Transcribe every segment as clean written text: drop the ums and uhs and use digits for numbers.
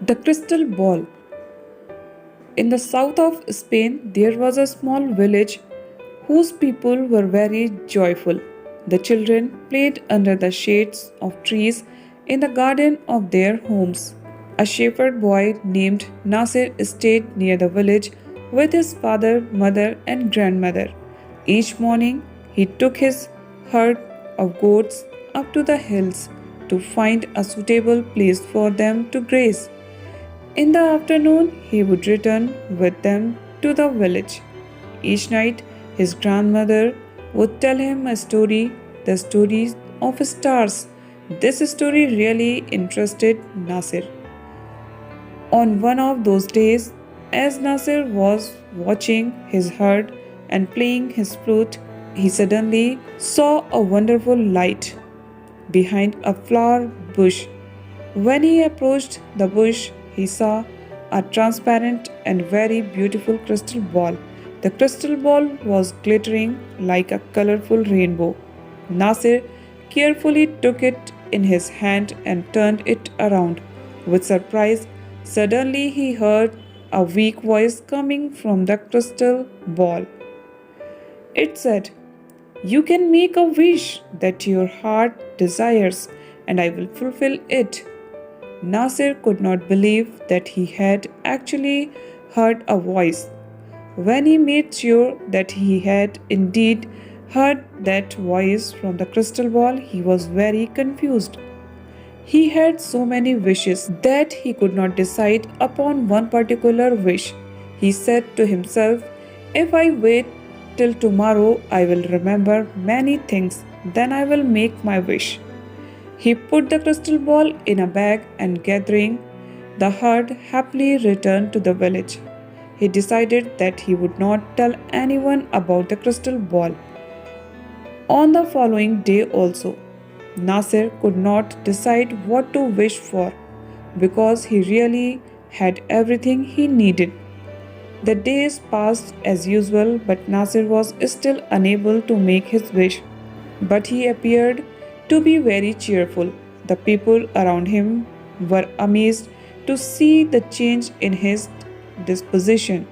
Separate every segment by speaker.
Speaker 1: The crystal ball. In the south of Spain, there was a small village whose people were very joyful. The children played under the shades of trees in the garden of their homes. A shepherd boy named Nasir stayed near the village with his father, mother, and grandmother. Each morning, he took his herd of goats up to the hills to find a suitable place for them to graze. In the afternoon, he would return with them to the village. Each night, his grandmother would tell him a story, the story of stars. This story really interested Nasir. On one of those days, as Nasir was watching his herd and playing his flute, he suddenly saw a wonderful light behind a flower bush. When he approached the bush, he saw a transparent and very beautiful crystal ball. The crystal ball was glittering like a colorful rainbow. Nasir carefully took it in his hand and turned it around. With surprise, suddenly he heard a weak voice coming from the crystal ball. It said, "You can make a wish that your heart desires, and I will fulfill it." Nasir could not believe that he had actually heard a voice. When he made sure that he had indeed heard that voice from the crystal ball, he was very confused. He had so many wishes that he could not decide upon one particular wish. He said to himself, "If I wait till tomorrow, I will remember many things, then I will make my wish." He put the crystal ball in a bag and, gathering the herd, happily returned to the village. He decided that he would not tell anyone about the crystal ball. On the following day also, Nasir could not decide what to wish for because he really had everything he needed. The days passed as usual, but Nasir was still unable to make his wish. But he appeared to be very cheerful. The people around him were amazed to see the change in his disposition.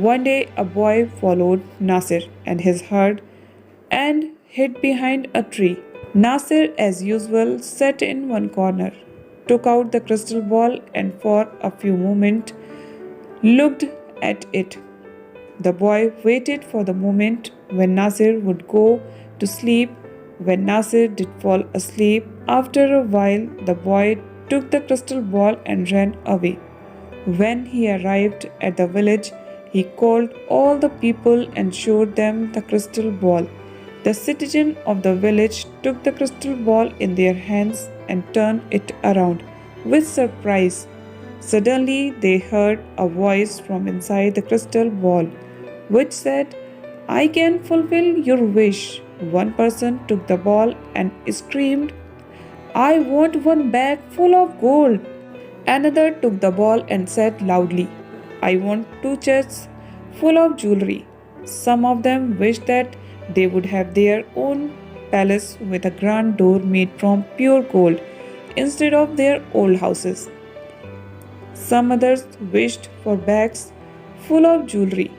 Speaker 1: One day, a boy followed Nasir and his herd and hid behind a tree. Nasir, as usual, sat in one corner, took out the crystal ball, and for a few moments looked at it. The boy waited for the moment when Nasir would go to sleep. When Nasir did fall asleep, after a while the boy took the crystal ball and ran away. When he arrived at the village, he called all the people and showed them the crystal ball. The citizens of the village took the crystal ball in their hands and turned it around with surprise. Suddenly, they heard a voice from inside the crystal ball, which said, "I can fulfill your wish." One person took the ball and screamed, "I want one bag full of gold." Another took the ball and said loudly, "I want 2 chests full of jewelry." Some of them wished that they would have their own palace with a grand door made from pure gold instead of their old houses. Some others wished for bags full of jewelry.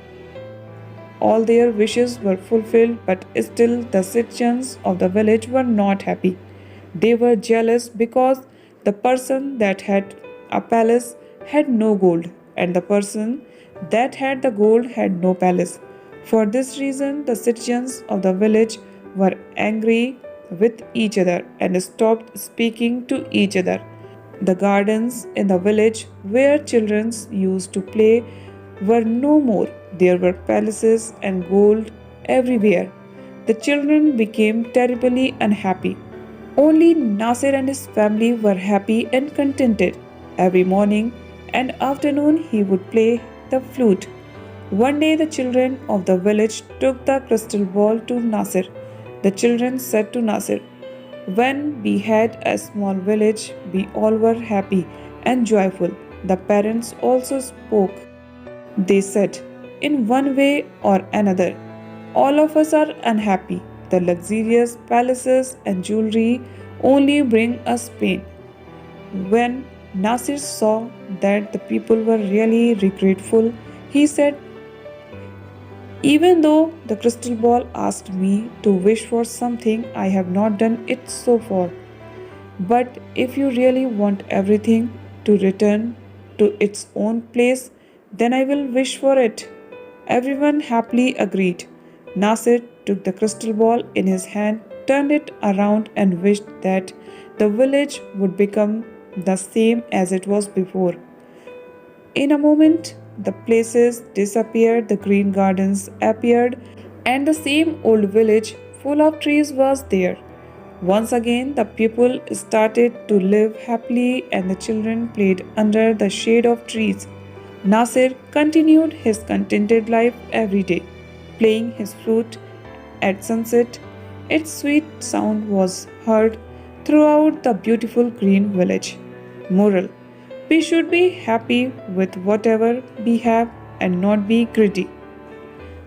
Speaker 1: All their wishes were fulfilled, but still the citizens of the village were not happy. They were jealous because the person that had a palace had no gold, and the person that had the gold had no palace. For this reason, the citizens of the village were angry with each other and stopped speaking to each other. The gardens in the village where children used to play were no more. There were palaces and gold everywhere. The children became terribly unhappy. Only Nasir and his family were happy and contented. Every morning and afternoon he would play the flute. One day the children of the village took the crystal ball to Nasir. The children said to Nasir, "When we had a small village, we all were happy and joyful." The parents also spoke. They said, "In one way or another, all of us are unhappy. The luxurious palaces and jewelry only bring us pain. When Nasir saw that the people were really regretful. He said, even though the crystal ball asked me to wish for something, I have not done it so far. But if you really want everything to return to its own place, then I will wish for it. Everyone happily agreed. Nasir took the crystal ball in his hand, turned it around, and wished that the village would become the same as it was before. In a moment, the places disappeared, the green gardens appeared, and the same old village full of trees was there. Once again, the people started to live happily and the children played under the shade of trees. Nasir continued his contented life every day, playing his flute at sunset. Its sweet sound was heard throughout the beautiful green village. Moral: we should be happy with whatever we have and not be greedy.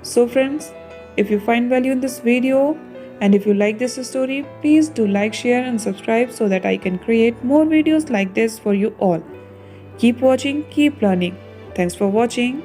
Speaker 1: So, friends, if you find value in this video and if you like this story, please do like, share, and subscribe so that I can create more videos like this for you all. Keep watching, keep learning. Thanks for watching.